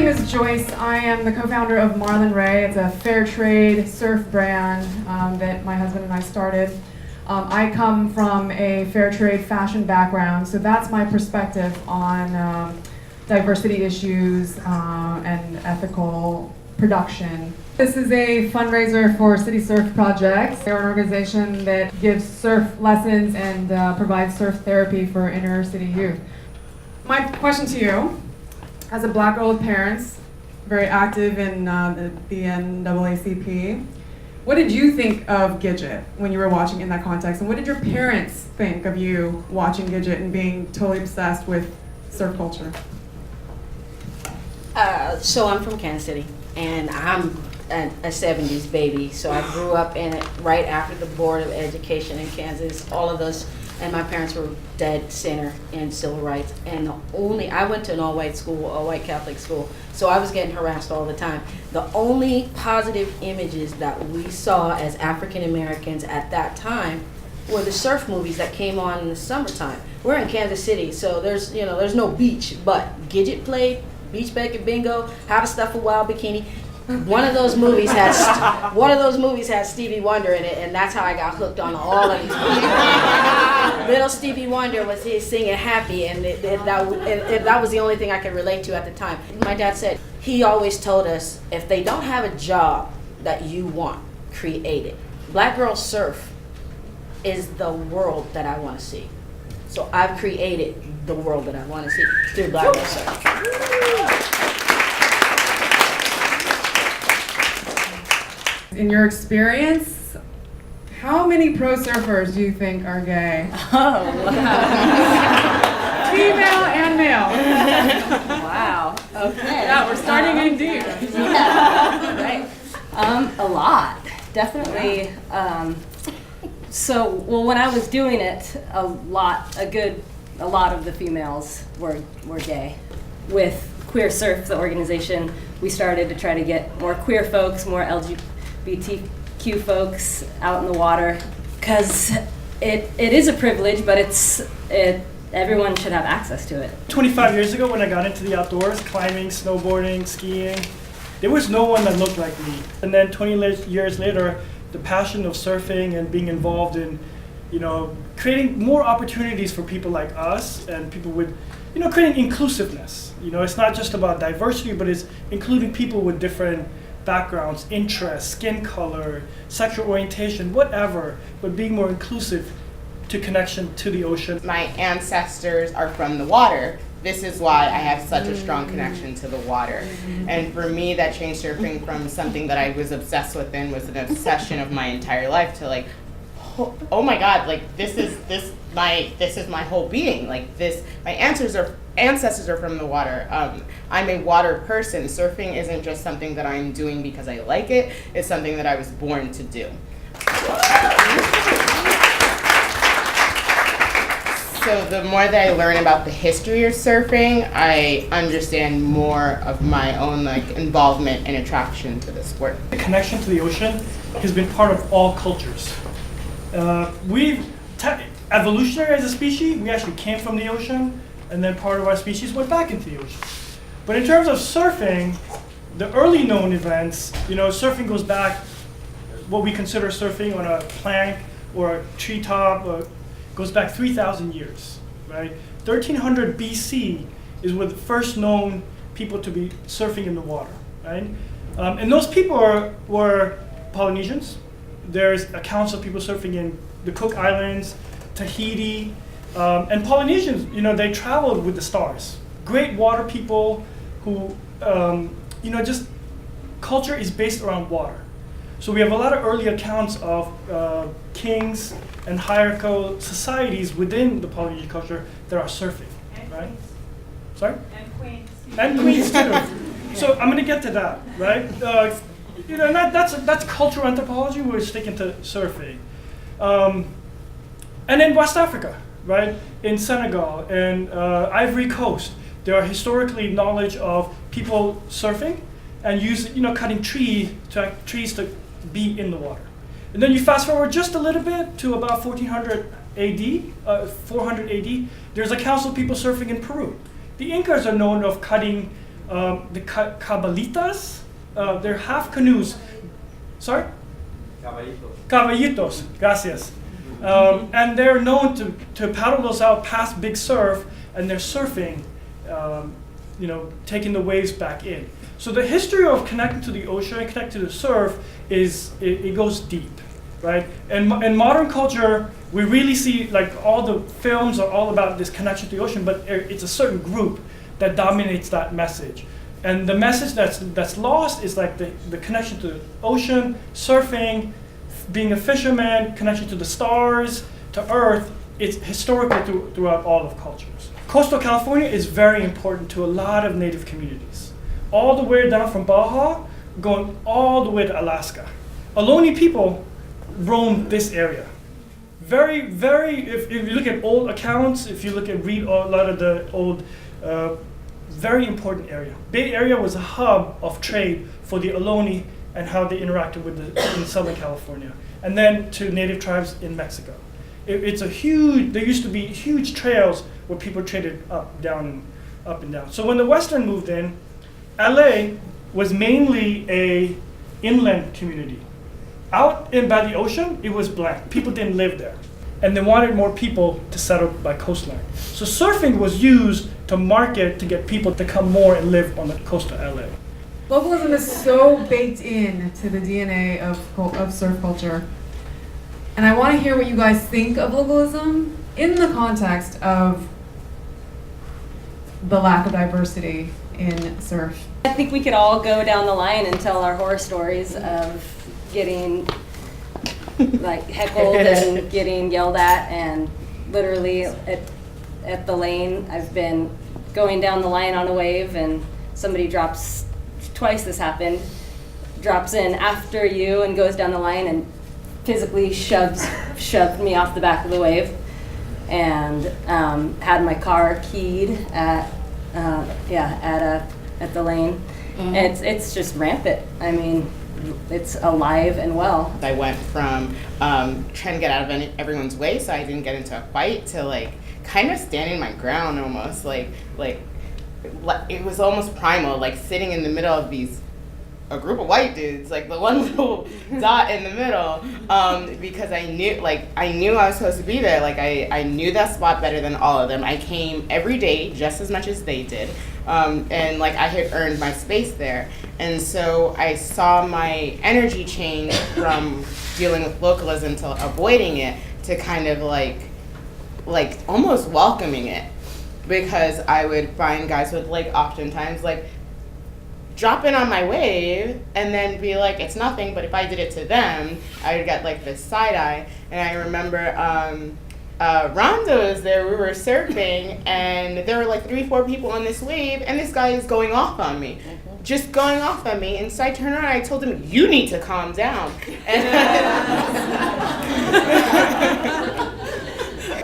name is Joyce. I am the co-founder of Marlin. It's a fair trade surf brand that my husband and I started. I come from a fair trade fashion background, so that's my perspective on diversity issues and ethical production. This is a fundraiser for City Surf Project. They're an organization that gives surf lessons and provides surf therapy for inner city youth. My question to you, as a black girl with parents, very active in the NAACP, what did you think of Gidget when you were watching in that context? And what did your parents think of you watching Gidget and being totally obsessed with surf culture? So I'm from Kansas City, and I'm a 70s baby. So I grew up in it right after the Board of Education in Kansas. All of us and my parents were dead center in civil rights. And I went to an all-white school, all-white Catholic school, so I was getting harassed all the time. The only positive images that we saw as African Americans at that time were the surf movies that came on in the summertime. We're in Kansas City, so there's no beach, but Gidget played, Beach Bag Bingo, How to Stuff a Wild Bikini. One of those movies had Stevie Wonder in it, and that's how I got hooked on all of these movies. Little Stevie Wonder was singing Happy, and that was the only thing I could relate to at the time. My dad said he always told us, if they don't have a job that you want, create it. Black Girl Surf is the world that I want to see. So I've created the world that I want to see through Black Girl Surf. In your experience, how many pro surfers do you think are gay? Oh, wow. Female and male. Wow. Okay. Yeah, we're starting in deep. Yeah. Right. A lot, definitely. When I was doing it, a lot of the females were gay. With Queer Surf, the organization, we started to try to get more queer folks, more LGBTQ folks out in the water, because it is a privilege, but everyone should have access to it. 25 years ago, when I got into the outdoors, climbing, snowboarding, skiing, there was no one that looked like me. And then 20 years later, the passion of surfing and being involved in, creating more opportunities for people like us and people with, creating inclusiveness. It's not just about diversity, but it's including people with different backgrounds, interests, skin color, sexual orientation, whatever, but being more inclusive to connection to the ocean. My ancestors are from the water. This is why I have such a strong connection to the water. And for me, that changed surfing from something that I was obsessed with and was an obsession of my entire life to like, oh my God, like this is my whole being. Like this, my ancestors are from the water. I'm a water person. Surfing isn't just something that I'm doing because I like it. It's something that I was born to do. So the more that I learn about the history of surfing, I understand more of my own involvement and attraction to the sport. The connection to the ocean has been part of all cultures. Evolutionary as a species, we actually came from the ocean, and then part of our species went back into the ocean. But in terms of surfing, the early known events, surfing goes back, what we consider surfing on a plank or a treetop, goes back 3,000 years, right? 1300 BC is when the first known people to be surfing in the water, right? And those people were Polynesians. There's accounts of people surfing in the Cook Islands, Tahiti, and Polynesians, they traveled with the stars. Great water people who, just culture is based around water. So we have a lot of early accounts of kings and hierarchical societies within the Polynesian culture that are surfing, right? Sorry? And queens. And queens too. So I'm going to get to that, right? That's cultural anthropology. We're sticking to surfing. And in West Africa, right? In Senegal and Ivory Coast, there are historically knowledge of people surfing and cutting trees to be in the water. And then you fast forward just a little bit to about 1400 AD, 400 AD. There's accounts of people surfing in Peru. The Incas are known of cutting The cabalitas, they're half canoes. Sorry? Caballitos, gracias. And they're known to paddle those out past big surf, and they're surfing, taking the waves back in. So the history of connecting to the ocean and connecting to the surf it goes deep, right? And in modern culture, we really see like all the films are all about this connection to the ocean, but it's a certain group that dominates that message. And the message that's lost is like the connection to the ocean, surfing, being a fisherman, connection to the stars, to Earth. It's historically throughout all of cultures. Coastal California is very important to a lot of Native communities. All the way down from Baja, going all the way to Alaska. Ohlone people roam this area. Very, very, if you look at old accounts, if you read a lot of the old, very important area. Bay Area was a hub of trade for the Ohlone and how they interacted with in Southern California. And then to Native tribes in Mexico. It's a huge, there used to be huge trails where people traded up and down. So when the Western moved in, LA was mainly a inland community. Out by the ocean, it was blank. People didn't live there. And they wanted more people to settle by coastline. So surfing was used to market to get people to come more and live on the coast of LA. Localism is so baked in to the DNA of surf culture. And I want to hear what you guys think of localism in the context of the lack of diversity in surf. I think we could all go down the line and tell our horror stories of getting like heckled and getting yelled at, and literally at the lane, I've been going down the line on a wave and somebody drops, twice this happened, drops in after you and goes down the line and physically shoved me off the back of the wave, and had my car keyed at the lane. Mm-hmm. It's just rampant. I mean, it's alive and well. I went from trying to get out of everyone's way so I didn't get into a fight to like kind of standing my ground almost. Like it was almost primal, like sitting in the middle of a group of white dudes, like the one little dot in the middle, because I knew I was supposed to be there. Like I knew that spot better than all of them. I came every day just as much as they did, and like I had earned my space there. And so I saw my energy change from dealing with localism to avoiding it to kind of like almost welcoming it, because I would find guys would like oftentimes like drop in on my wave and then be like, it's nothing, but if I did it to them, I would get like this side eye. And I remember Rhonda was there, we were surfing, and there were like 3-4 people on this wave, and this guy is going off on me. Just going off on me, and so I turned around and I told him, you need to calm down. And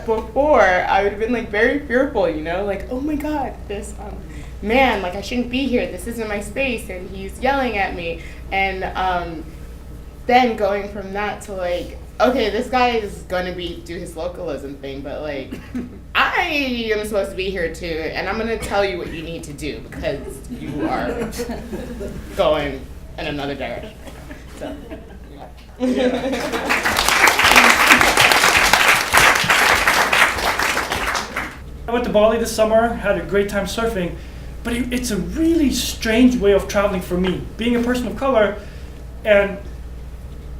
before, I would have been like very fearful, like, oh my God, this man, like I shouldn't be here, this isn't my space, and he's yelling at me. And then going from that to like, okay, this guy is gonna do his localism thing, but like, I am supposed to be here too, and I'm gonna tell you what you need to do because you are going in another direction. So, I went to Bali this summer, had a great time surfing, but it's a really strange way of traveling for me, being a person of color, and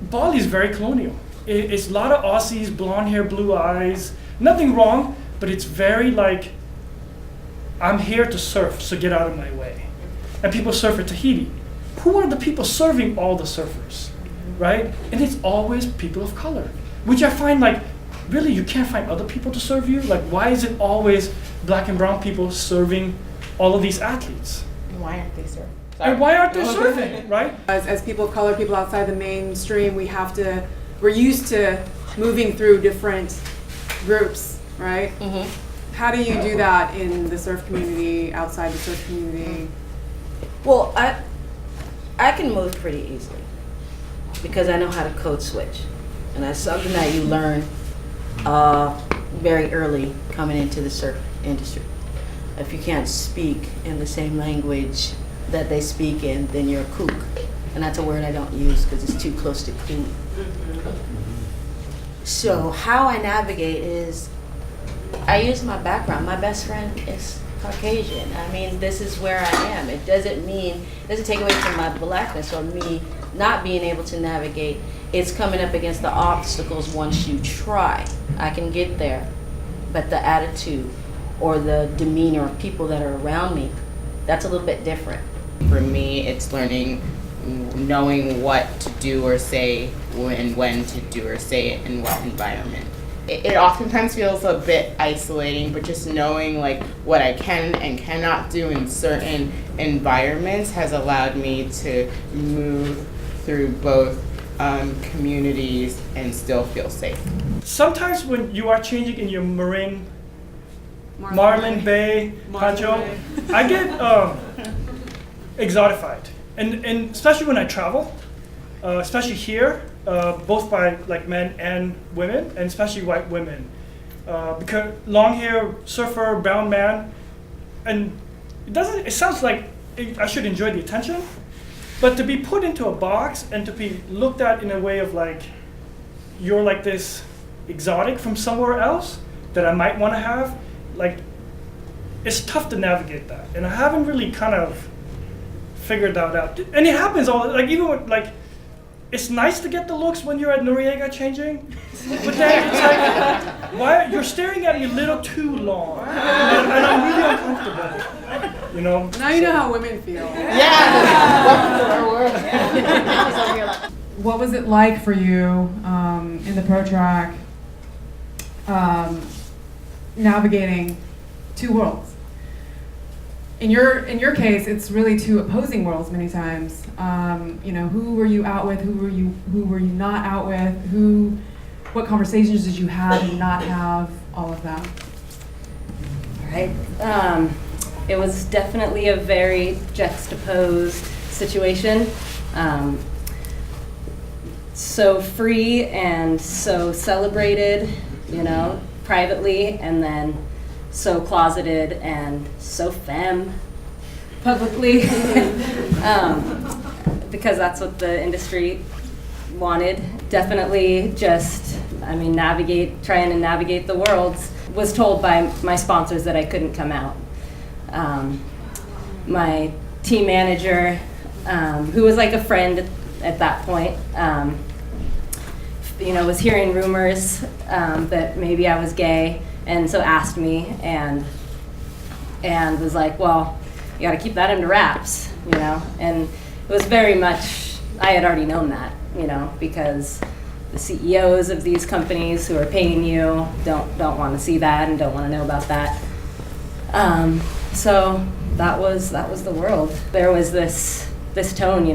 Bali is very colonial. It's a lot of Aussies, blonde hair, blue eyes, nothing wrong, but it's very like, I'm here to surf, so get out of my way. And people surf at Tahiti. Who are the people serving all the surfers, right? And it's always people of color, which I find like, really, you can't find other people to serve you? Like, why is it always black and brown people serving all of these athletes? and why aren't they surfing? And why aren't they surfing, right? As people of color, people outside the mainstream, we're used to moving through different groups, right? Mm-hmm. How do you do that in the surf community, outside the surf community? Well, I can move pretty easily because I know how to code switch, and that's something that you learn very early coming into the surf industry. if you can't speak in the same language that they speak in, then you're a kook. And that's a word I don't use because it's too close to kook. So how I navigate is I use my background. My best friend is Caucasian. I mean, this is where I am. It doesn't take away from my blackness or me not being able to navigate. It's coming up against the obstacles once you try. I can get there, but the attitude or the demeanor of people that are around me, that's a little bit different. For me, it's knowing what to do or say and when to do or say it in what environment. It oftentimes feels a bit isolating, but just knowing like what I can and cannot do in certain environments has allowed me to move through both communities and still feel safe. Sometimes when you are changing in your Marlin Bay, Pancho, I get exotified, and especially when I travel, especially here, both by like men and women, and especially white women, because long hair, surfer, brown man, and it sounds like I should enjoy the attention, but to be put into a box and to be looked at in a way of like you're like this exotic from somewhere else that I might want to have, like it's tough to navigate that, and I haven't really kind of figured that out. And it happens all like even with like it's nice to get the looks when you're at Noriega changing, but then it's like why you're staring at me a little too long, and I'm really uncomfortable. You know. Now you know how women feel. Yeah. Welcome to our world. What was it like for you in the pro track, navigating two worlds? In your case, it's really two opposing worlds many times. Who were you out with? Who were you not out with? What conversations did you have and not have? All of that. All right. It was definitely a very juxtaposed situation. So free and so celebrated, privately, and then so closeted and so femme publicly, because that's what the industry wanted. Definitely trying to navigate the worlds. Was told by my sponsors that I couldn't come out. My team manager, who was like a friend at that point, was hearing rumors that maybe I was gay, and so asked me and was like, well, you gotta keep that under wraps, and it was very much, I had already known that, because the CEOs of these companies who are paying you don't want to see that and don't want to know about that. So that was the world. There was this tone, you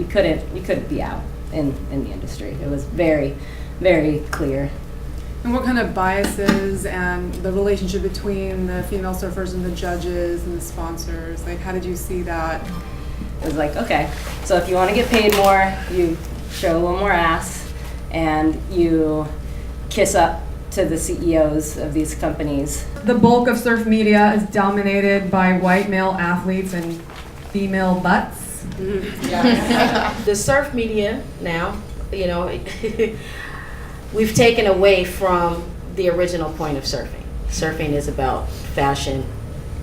couldn't be out in the industry. It was very, very clear. And what kind of biases and the relationship between the female surfers and the judges and the sponsors, like how did you see that? It was like, okay, so if you want to get paid more, you show a little more ass and you kiss up to the CEOs of these companies. The bulk of surf media is dominated by white male athletes and female butts. The surf media now, we've taken away from the original point of surfing. Surfing is about fashion,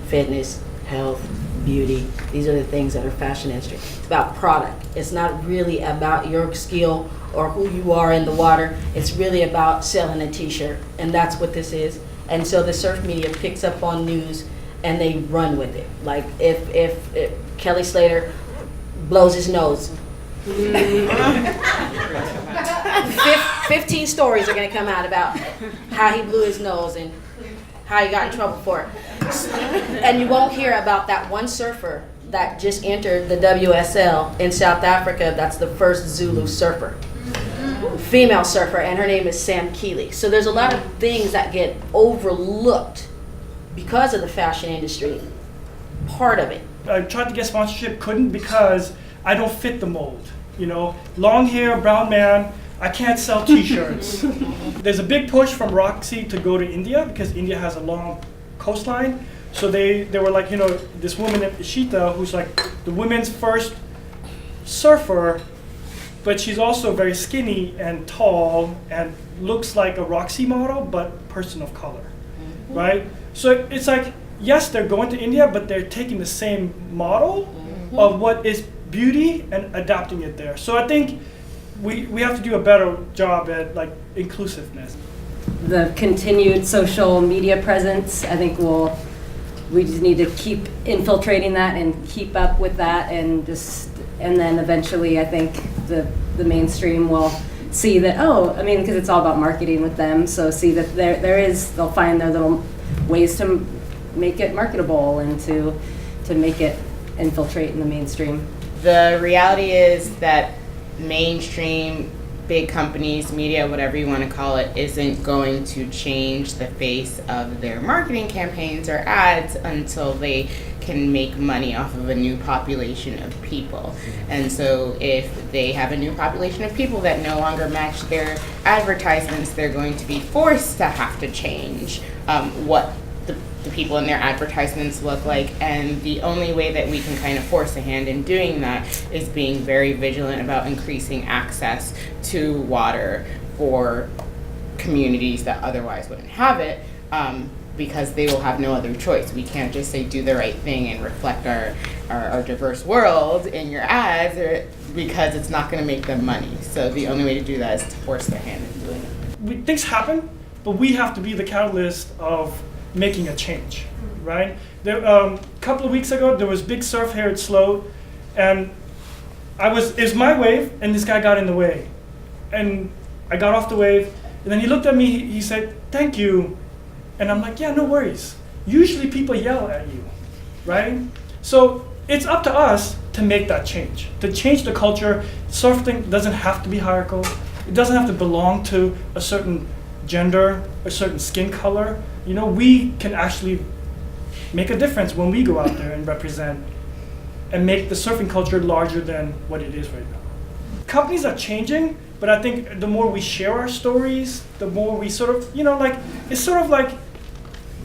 fitness, health, beauty. These are the things that are fashion industry. It's about product. It's not really about your skill or who you are in the water. It's really about selling a t-shirt, and that's what this is. And so the surf media picks up on news and they run with it. Like if Kelly Slater blows his nose, 15 stories are going to come out about how he blew his nose and how he got in trouble for it. And you won't hear about that one surfer that just entered the WSL in South Africa. That's the first Zulu surfer, female surfer, and her name is Sam Keeley. So there's a lot of things that get overlooked because of the fashion industry, part of it. I tried to get sponsorship, couldn't because I don't fit the mold. Long hair, brown man, I can't sell t-shirts. There's a big push from Roxy to go to India because India has a long coastline, So they were like, you know, this woman, Ishita, who's like the women's first surfer, but she's also very skinny and tall and looks like a Roxy model, but person of color, right? So it's like, yes, they're going to India, but they're taking the same model of what is beauty and adapting it there. So I think we have to do a better job at like inclusiveness. The continued social media presence, I think we just need to keep infiltrating that and keep up with that, and then eventually I think the mainstream will see that, because it's all about marketing with them, so see that they'll find their little ways to make it marketable and to make it infiltrate in the mainstream. The reality is that mainstream, big companies, media, whatever you want to call it, isn't going to change the face of their marketing campaigns or ads until they can make money off of a new population of people. And so if they have a new population of people that no longer match their advertisements, they're going to be forced to have to change what the people in their advertisements look like. And the only way that we can kind of force a hand in doing that is being very vigilant about increasing access to water for communities that otherwise wouldn't have it, because they will have no other choice. We can't just say do the right thing and reflect our diverse world in your ads, because it's not going to make them money. So the only way to do that is to force their hand in doing it. Things happen, but we have to be the catalyst of making a change, right? A couple of weeks ago, there was big surf here at Sloat, and it was my wave, and this guy got in the way. And I got off the wave, and then he looked at me, he said, "Thank you." And I'm like, "Yeah, no worries." Usually people yell at you, right? So it's up to us to make that change, to change the culture. Surfing doesn't have to be hierarchical. It doesn't have to belong to a certain gender, a certain skin color. You know, we can actually make a difference when we go out there and represent and make the surfing culture larger than what it is right now. Companies are changing, but I think the more we share our stories, the more we sort of, it's sort of like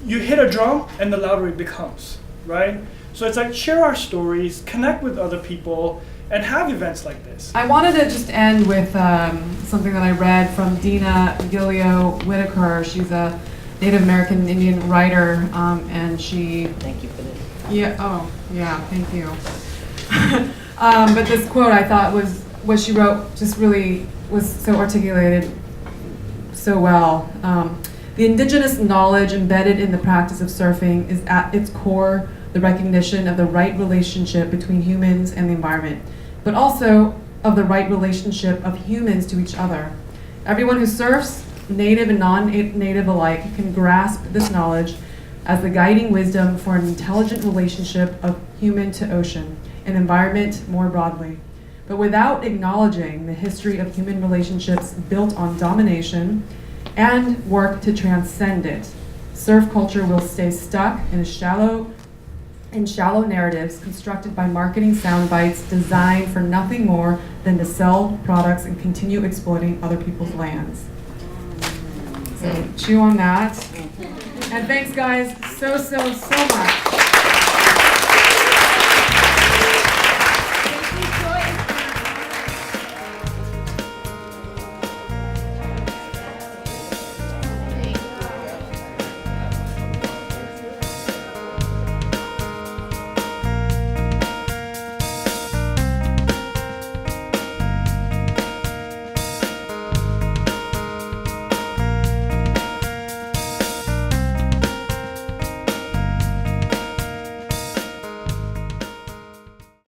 you hit a drum and the louder it becomes, right? So it's like share our stories, connect with other people, and have events like this. I wanted to just end with something that I read from Dina Gilio Whitaker. She's a Native American Indian writer, and she... Thank you for this. Thank you. But this quote I thought was, what she wrote just really was so articulated so well. The indigenous knowledge embedded in the practice of surfing is at its core the recognition of the right relationship between humans and the environment, but also of the right relationship of humans to each other. Everyone who surfs, native and non-native alike, can grasp this knowledge as the guiding wisdom for an intelligent relationship of human to ocean and environment more broadly. But without acknowledging the history of human relationships built on domination and work to transcend it, surf culture will stay stuck in shallow narratives constructed by marketing sound bites designed for nothing more than to sell products and continue exploiting other people's lands. So chew on that. And thanks guys so much.